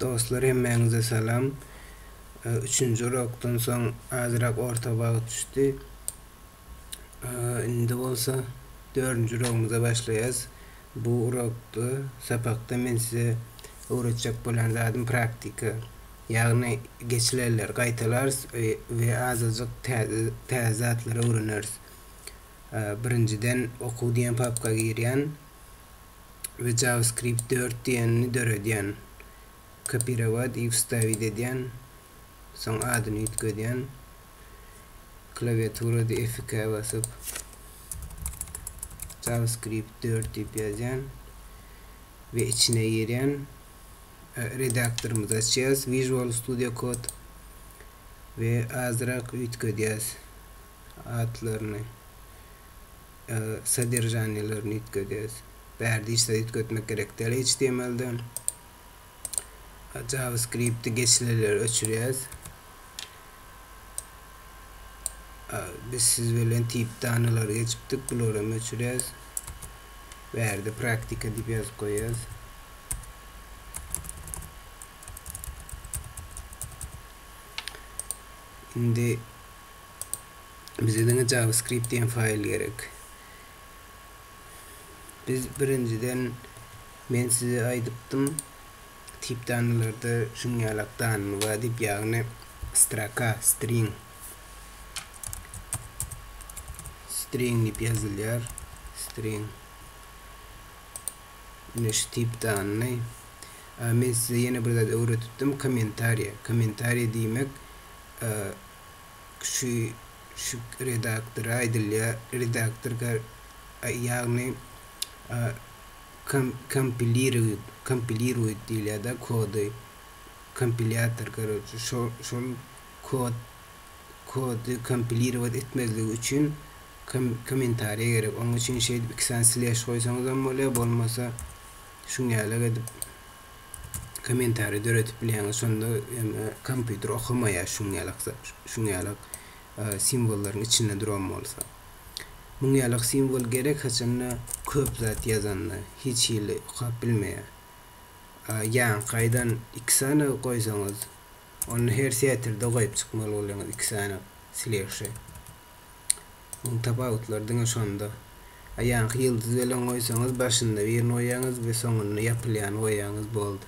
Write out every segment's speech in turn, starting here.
Dostlar, hemmeňize salam. 3-nji urokdan soň azyrak orta bagy düşdi. Indi bolsa 4-nji urogumyza başlaýas. Bu urokda sapakda men size öwretjek bolan zadym praktika. Ýagny geçilerler, gaýtalar we azyjyk täze zatlary öwreneriz. Birinciden okuw diýen papka girýän we JavaScript 4 diýenini döredýän. Kopirowat и вставить edýän, soň adyny ýetgedýän. Klaviaturada F2 basyp JavaScript 4 diýip ýazýan we içine girýän. Redaktorymyzy açýas, Visual Studio Code we azyrak ýetgedýäs atlaryny, sadержанияларını ýetgedýäs. Bärde işler ýetgetmek gerek däl HTML'den. JavaScript'te geçilerler öçürýäs. Biz siz bilen tip danylary geçipdik, bulara öçürýäs. Bärde praktika diýip ýazyp goýýas. Indi bize JavaScript diýen faýl gerek. Biz birinciden men size aýdypdym, tip danylarda şuňalak danyny we diýip ýagny straka, string diýip ýazylýar. String. Ine şu tip danyny men size ýene bir zat öwretdim, kommentariýa diýmek şu redaktora aýdylýar, redaktorga ýagny компилирует diýilýär da kodu, kompilyator garajy şol kodu kompiliruat etmezligi üçin kommentariýa gerek. Onuň üçin ikisiň slash goýsaňyz hem bolýar, bolmasa şuňalak edip kommentariýa döretip bilýäňiz, şonda kompýuter okumaýar şuňalak simbollaryň içinde duran bolsa. Muňalak simbol gerek haçanna köp zat ýazanna hiç ýyly okap bilmeýär. Ýa gaýdan 2 sany goýsaňyz, onu her setirde goýup çykmaly bolýaňyz 2 sany slash. Onu tapawutlar diňe şonda. Ýa ýyldız bilen goýsaňyz başynda birini goýaňyz we soňuny ýapylýan goýaňyz boldy.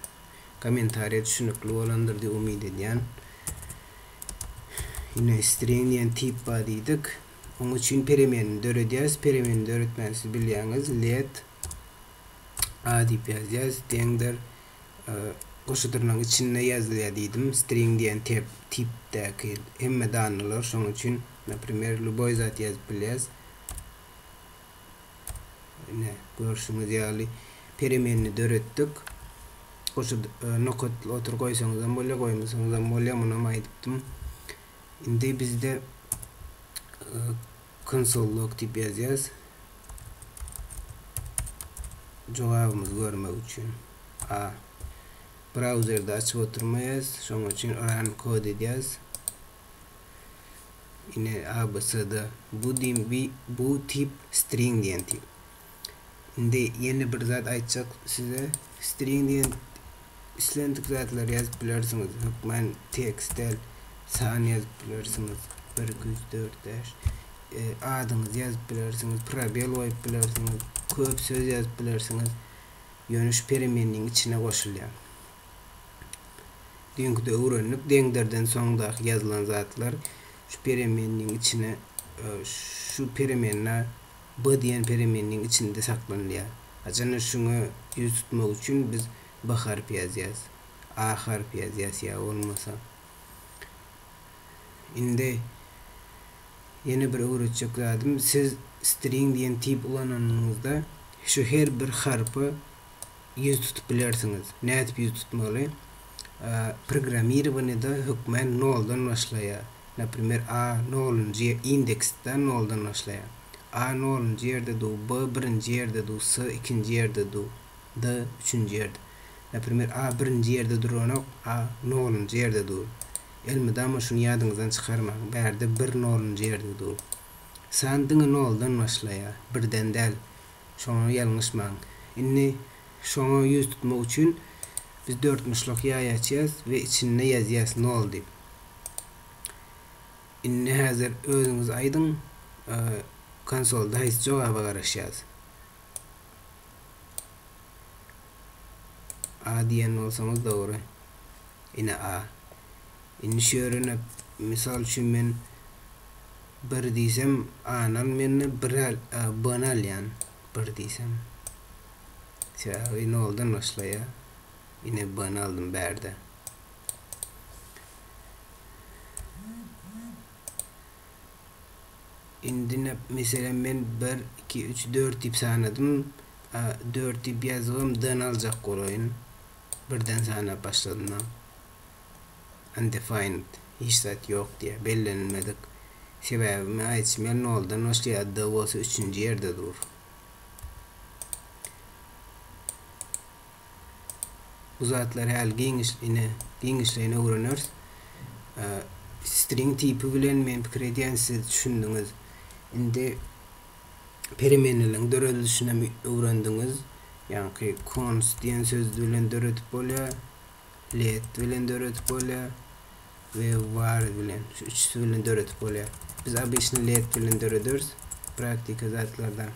Kommentariýa düşünükli bolandyr diýip umyt edýän. Ine string diýen tip bar diýdik. Onuň üçin perimenini döredýäs. Perimenini döretmän siz bilýäňiz, let a diýip ýazýas, deňder goşudurnaň içinde ýazylýar diýdim. String diýen tipdäki hemme danylar, şonuň üçin näprimjer luboy zat ýazyp bilýäs. Ne görüşüňiz ýaly perimenini döretdik. Goşud nokot otur goýsaňyz hem bolýar, goýmasaňyz hem bolýar, muny aýdypdym. Indi bizde console log diýip ýazýas. Jogabymyzy görmek üçin. Browserda açyp oturmaýas, şoň üçin run code edýäs. Ine abcd bu tip string diýen tip. Indi ýene bir zat aýtjak size, string diýen islendik zatlar ýazyp bilersiňiz. Hukman tekstel san ýazyp bilersiňiz. 1 2 3 4 5 adyňyzy ýazyp bilersiňiz, probel goýup bilersiňiz, köp söz ýazyp bilersiňiz. Ýöne şu perimeniniň içine goşulýar. Diňkide öwrenip deňderden soňdaky ýazylan zatlar şu perimeniniň içine, şu perimenine b diýen perimeniniň içinde saklanýar. Ajana şuňa ýüz tutmak üçin biz b harpy ýazýas, a harpy ýazýas ýa bolmasa. Indi ýene bir öwretjek zadym, siz string diýen tip ulananyňyzda şu her bir harpy ýüz tutup bilersiňiz. Nädip ýüz tutmaly? Programirowanyda hukman 0-dan başlaýar. Näprimjer a 0-njy indeksde 0-dan başlaýar. A 0-njy ýerde dur, b 1-nji ýerde dur, s 2-nji ýerde dur, d 3-nji ýerde. Näprimjer a 1-nji ýerde duranok, a 0-njy ýerde dur. Elmedama şunu ýadyňyzdan çykarmak. Bärde 1 0-njy ýerde dur. Sandyň 0-dan başlaýar, birden däl. Şoňa ýalňyşmaň. Inni şoňa ýüz tutmak üçin Biz 4 muşluk yay açacağız ve içine yazacağız ne oldu. İnne hazır özünüz aydın konsolda hiç cevaba karışacağız. A diyen olsanız doğru. Yine A. İnne şöyle misal için ben bir diysem A'nın men bir banal yani bir diysem. Ne oldu nasıl ya? Yine bana aldım berde. Şimdi mesela ben 1, 2, 3, 4 tip sanadım. 4 tip yazdım. Dan alacak kolayın. Birden sana başladım. Undefined. Hiç zat yok diye. Bellenmedik. Sebebime ayetmel ne oldu? Nasıl adı olsa 3. yerde durur. Bu zatlar hal genişliğine uğranırız. String tipi bilen men pikir ediyen siz düşündünüz. Şimdi perimenelerin dörölüşüne öğrendiniz. Yani const diyen söz bilen dörötüp bolya, let bilen dörötüp bolya ve var bilen, şu üçüsü bilen dörötüp bolya. Biz abişini let bilen dörödürüz. Praktik zatlardan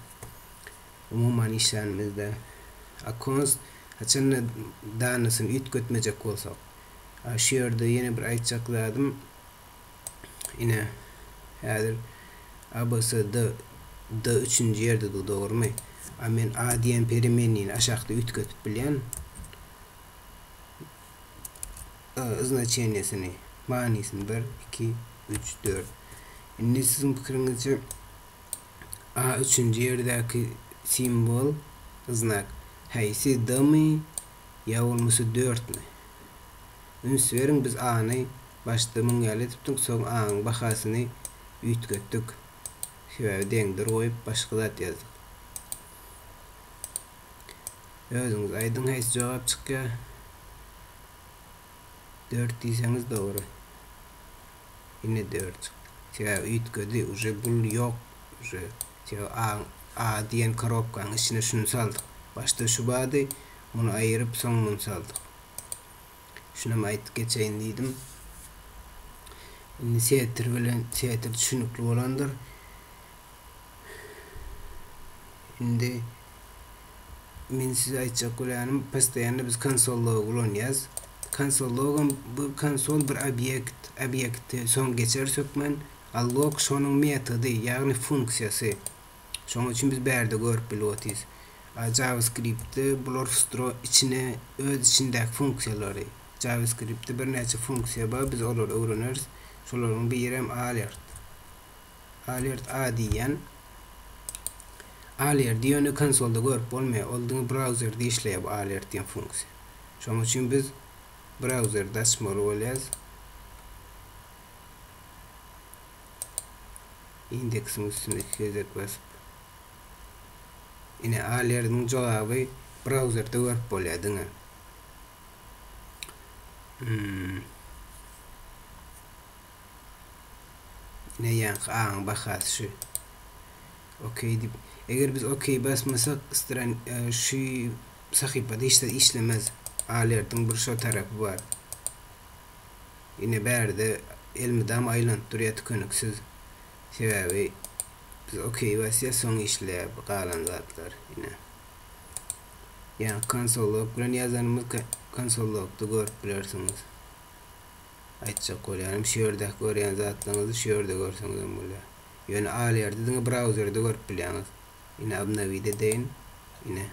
umuman işlerimizde. Const haçanı danısını üt götmeyecek olsak. Şu yerde yine bir aytçakladım. Yine hazır abası da 3. yerde de doğru mu? Amen A diyen perimenin aşağıda üt götüp bilen значениесini manisini 1, 2, 3, 4. Şimdi sizin fikrinizce A 3. yerdeki simbol znak haysi da mı ya olması 4 mi? Üns verin biz A'nı başta müngalet tuttuk son A'nın bakasını üt göttük. Şöyle dengdir koyup başka zat yazdık. Özünüz aydın hiç cevap çıkıyor. 4 diyseniz doğru. Yine 4. Şöyle üt gödü uje bul yok. Şöyle A diyen karopkanın içine şunu saldık. Başta şu bağdı bunu ayırıp son bunu saldık. Şuna ait geçeyim dedim. Seyahattir düşünüklü olandır. Şimdi men size aytacak olanım pastayanı biz konsol logon yaz. Konsol logon bu konsol bir obyekt son geçer sökmen log şonun metodu yani funksiyası. Şonun için biz berde görüp biliyoruz. JavaScript'te bular içine öz içindeki funksiyaları JavaScript'te bir neçe funksiya var biz onları öğreniriz. Şoların birem alert A diyen alert diyeni konsolda görüp olmaya olduğunu browser'da işleyip alert diyen funksiya. Şunun için biz browser'da açmalı olacağız. İndeksin üstündeki gezek basıp yine alert'ın cevabı browser'da görüp olacağız. Ne yankı A'nın bakası şu. Okey deyip eğer biz okey basmasak şu sayfada işte işlemez. Alert'ın bir şu tarafı var. Yine berde elmidam aylant duruya tükönüksüz. Sebebi biz okey basya son işleyip kalan zatlar yine. Yani konsol log bilen yazanımız konsol log'da görüp bilirsiniz. Aytacak olayım şu yerde görüyen zatlarınızı şu yerde görseniz böyle. Yani alert dediğin browser'da görüp biliyorsunuz. Yine abnavide deyin. Yine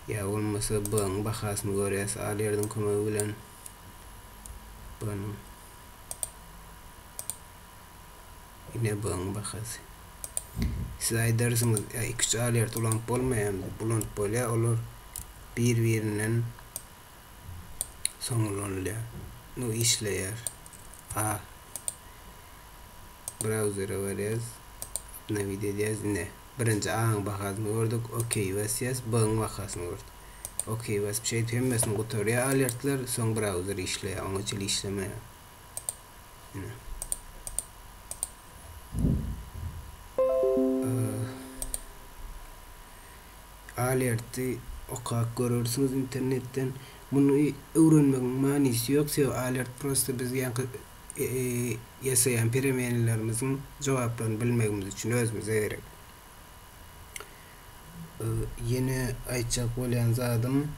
ya olmasa bağın bakasını görüyorsa alert'ın konumu bilen bağın yine bağın bakası. Siz aydarsınız ya 2-3 alert ulanıp olmayan bulanıp böyle olur. Birbirinden sonlanıyor. No işleyer. Browser'a varız. Ne video diyeceğiz ne? Birinci A'nın bakasını gördük. Okey basacağız. B'nin bakasını gördük. Okey bas bir şey tüyemmesin. Kutuya alertler. Son browser işleyer. Onun için işlemeye. Alert'i okak görürsünüz internetten. Bunu öğrenmenin manisi yok. Sev alert prosta biz yankı yasayan premierlerimizin cevaplarını bilmegimiz için özümüze gerek. Yeni aytjak bolan zadım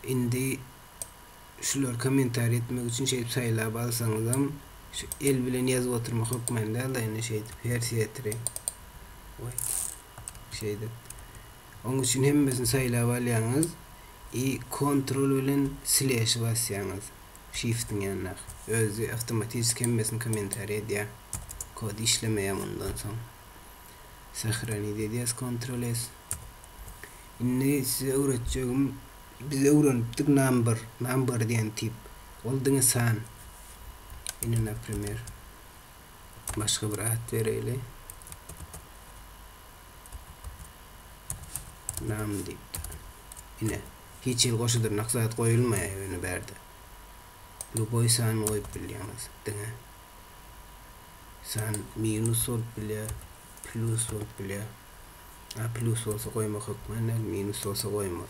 indi şular komentar etmek için şey saylap alsanızam şu el bilen yazıp oturmak hükmen da yine şey versiyetri şeyde. Onun için hemmesini saylap alyanız kontrol bilen slash basyanız shift'in yanına özü otomatik hemmesini komentar ediyor. Kod işlemeye bundan sonra sahrani dediğiz kontrol es. Inni size öğreteceğim. Biz öğrendik number diyen tip. Oldığını san. Yine naprimер. Başka bir ad vereyle. Nam deyip. Yine hiç il koşudur naksat koyulmaya yönü verdi. Luboy san koyup biliyorsunuz. Dine. San minus olup biliyor. Plus olup biliyor. Plus olsa koymak hükmen. Minus olsa koymak.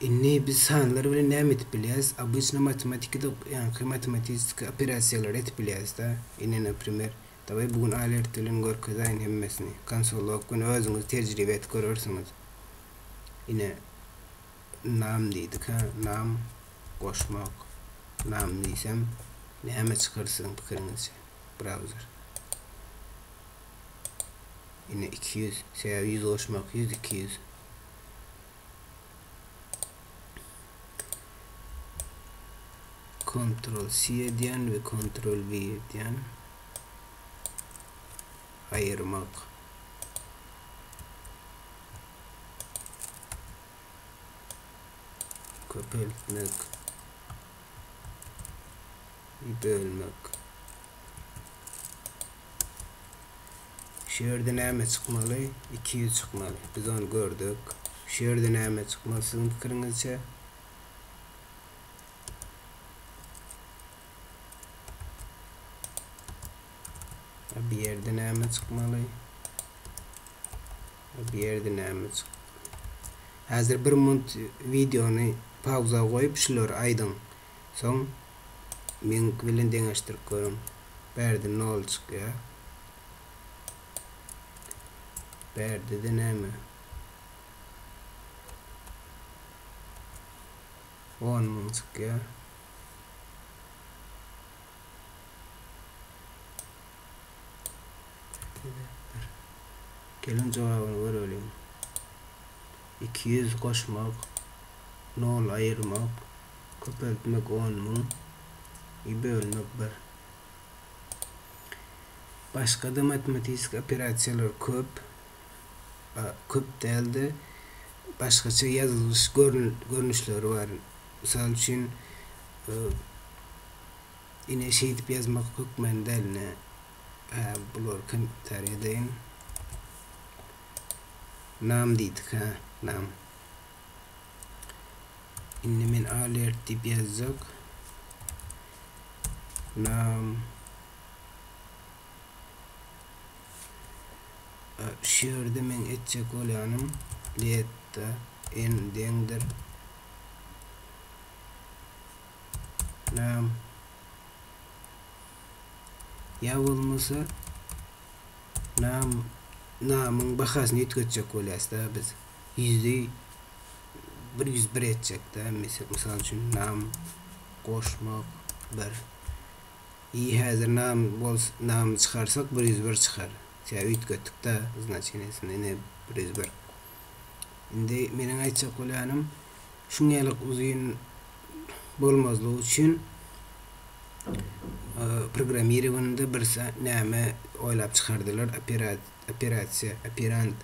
İnne biz sanları bile ne mit biliyoruz? Обычно matematikte yani matematik operasyonlar et biliyoruz da. İnne например tabi bugün alert bilen görkezayın hemmesini. Konsolog gün özünüz tecrübe et görürsünüz. İnne nam dedik ha. Nam koşmak. Nam diysem ne çıkarsın fikrinizce. Browser. İnne 200. Seya 100 koşmak 100 200. Ctrl C diyen ve Ctrl V diyen ayırmak. Köpeltmek. Bölmek. Şu yerden neme çıkmalı? 200 çıkmalı. Biz onu gördük. Şu yerden neme çıkmasın fikrinizce? Bir yerde neme çıkmalı. Bir yerde neme çık. Hazır bir mont videonu pauza koyup şular aydın. Son men bilen deňeşdirip görüm. Berde nol çıkıyor. Berde de neme? 10.000 çıkıyor. Gelin cevabını verelim. 200 koşmak, nol ayırmak, köpeltmek 10.000, bölmek 1. Başka da matematik operasyonlar köp değildi. Başkaça yazılış görünüşleri var. Misal için yine şey edip yazmak hükmen değil ne? Bular komentar edeyim. Nam dedik ha. Nam. Inni men alert deyip yazacak. Nam. Şu yerde men etecek olanım. Liyette en dendir. Nam. Ya olmasa namın bakasını etketecek olayız da biz. %101 edecek da. Misal için nam koşmak 1. İyi hazır nam çıkarsak 101 çıkar. Sevit götük da znaçenesinde ne 101. Şimdi menin aytacak olanım şunyalık uzun bolmazlığı için programmирование bir näme oylap çıkardılar. Operant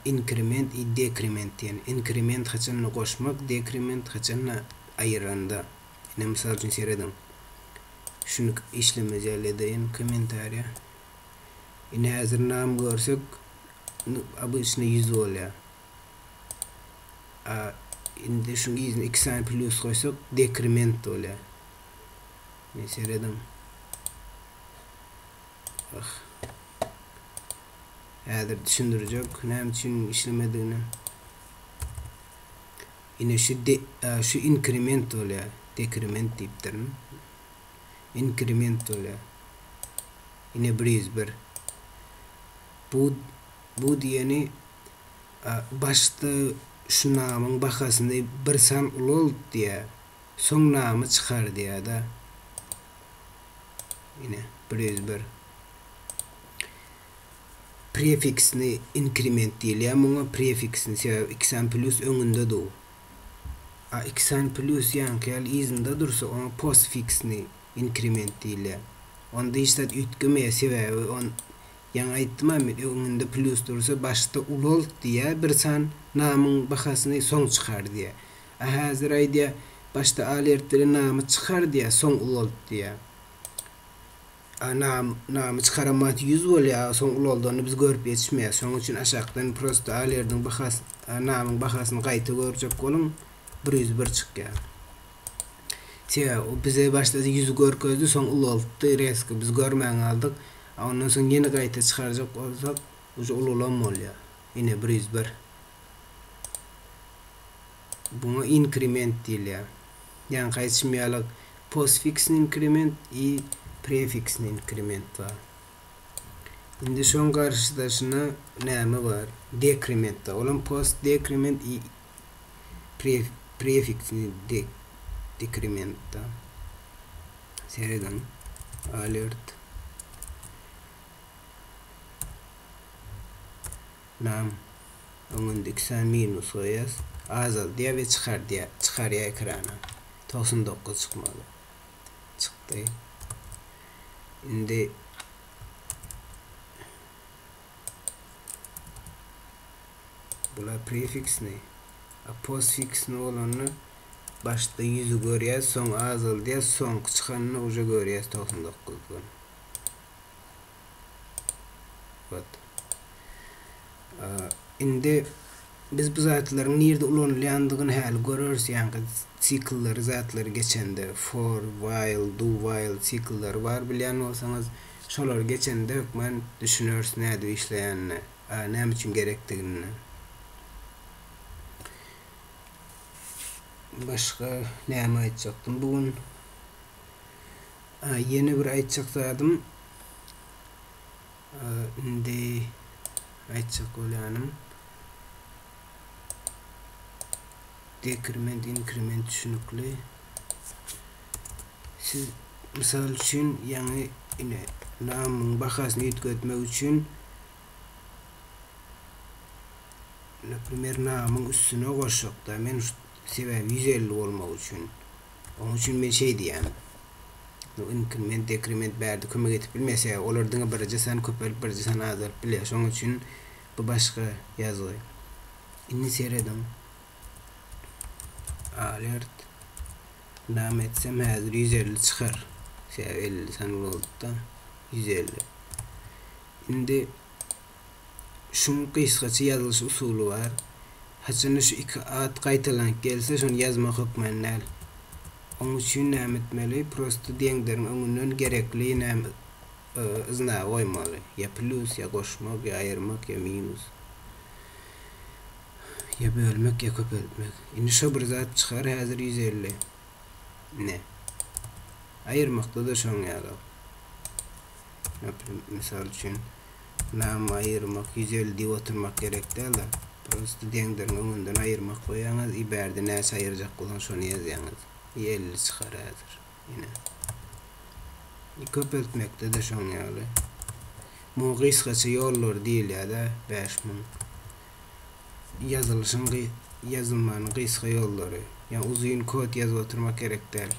increment decrement yani increment haçanını koşmak, decrement haçanını ayıranda. Ne misal için seyredin. Şunu işlemeceyle deyin komentarya. Yine hazır nam görsek обычно 100 oluyor. Şimdi şunu 2 saniye plus koysak decrement oluyor. Ne seyredin. Häzir düşündirecek näme üçin işlemediğini. Ine şu increment bolýar, decrement diýipdirin. Increment bolýar. Ine 101. Bu diýeni başda şu namyň bahasynda bir san ulul diýär. Soň namy çykar diýär da. Ine 101. Prefixni increment diýilýär. Muňa prefixni x plus öňünde dur. X plus ýankyl izinde dursa ona postfixni increment diýilýär. Onda işte ütgüme sebäbi on ýa aýtdym öňünde plus dursa başda ulul diýär, bir san namyň bahasyny soň çykar diýär. Häzir aýdýar başda alertleri namy çykar diýär, soň ulul diýär. Namy çıkaramat 100 bolýar, soň ululdygyny biz görüp ýetişmeýär. Şoň üçin aşakdan prosta alerdiň bahasy, namyň bahasyny gaýta görjek bolun 101 çykýar. O bize başta 100 görkezdi, soň ululdy, reski biz görmäň aldyk. Ondan soň ýene gaýta çykarjak bolsak, uje ululan bolýar. Ine 101. Buna increment diýilýär. Ýani gaýtmaýalyk postfix increment prefix increment var. Indi şoň garşydaşyna näme bar? Decrement. Olan post decrement prefix decrement. Sereden alert nam öňündeki sen minus goýas azal diýe we çykar ekrana 99 çykmaly. Çykdy. Indi bula prefix ne? Postfix ne olanı başta 100'ü görýär, soň azal diýe soň çykanyny uje görýär 99 gon. Wat. Indi biz bu zatlaryň nerede ulanýandygyny häli görürüz, ýani sikllar zatlary geçende for, while, do while sikllar bar bilýän bolsaňyz şolar geçende hökmen düşünürsiz näde işleýänini, näme üçin gerekdigini. Başka näme aýtjakdym bugün? Yeni bir aýtjak zadym. Indi aýtjak bolýanym. Decrement, increment düşünükli. Siz misal üçün ýani namyň bahasyny ýetgetmek üçün näprimер namyň üstüne goşakda men sebäbi 150 bolmak üçün. Onuň üçin men şey diýän. Increment, decrement bärde kömek etip bilmese olardyň birje sen köpelip birje sen azalyp bilýär. Şoň üçin bu başga ýazygy. Inni seredem. Alert nam etsem häzir 150 çykar. 50 san bolupda 150. Indi şuň gysgaça ýazylyş usuly bar. Haçan şu iki at gaýtalanyp gelse şonu ýazmak hökmennäl. Onuň üçin näme etmeli? Prosta deňderiň öňünden gerekli näme izna goýmaly. Ya plus, ya goşmak, ya aýyrmak, ya minus. Ya bölmek, ya köpeltmek. Indi şu bir zat çykar häzir 150. Ne? Aýyrmakda da şoň ýaly. Misal üçin nam aýyrmak 150 diýip oturmak gerek däl da. Prosta deňderiň öňünden aýyrmak goýaňyz, iberde näçe aýyrjak bolan şonu ýazýaňyz. 50 çykar häzir. Ine. Köpeltmekde de şoň ýaly. Bu gysgaça ýollar diýilýär da 5000. Yazılmanın gysga ýollary. Yani uzun kod ýazyp oturmak gerek däl.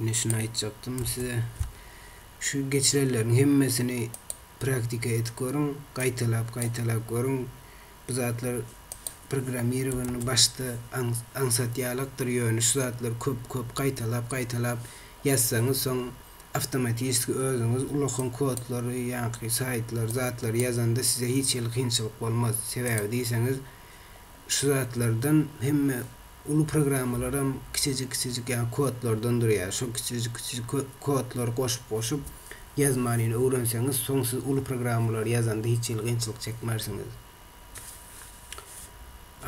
Ne şunu aýtjakdym size. Şu geçirenlerin hemmesini praktika etip görün, gaýtalap görün. Bu zatlar programmeriň başta ansatýalykdyr ýöne şu zatlar köp gaýtalap ýazsaňyz soň avtomatik özüňiz ulakan kodlary, ýa-ni saytlar, zatlar ýazanda size hiç kynçylyk bolmaz. Sebäbi diýseňiz şu zatlardan hemme ulu programmalarym kiçicik ýa kodlardan durýar. Şu kiçicik kodlary goşup yazmanyny öwrenseňiz, soň siz uly programmalar ýazanda hiç kynçylyk çekmersiňiz.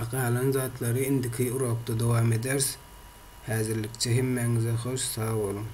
Akalan zatlary indiki urokda dowam ederiz. Häzirlikçe hemmeňize hoş, sag bolun.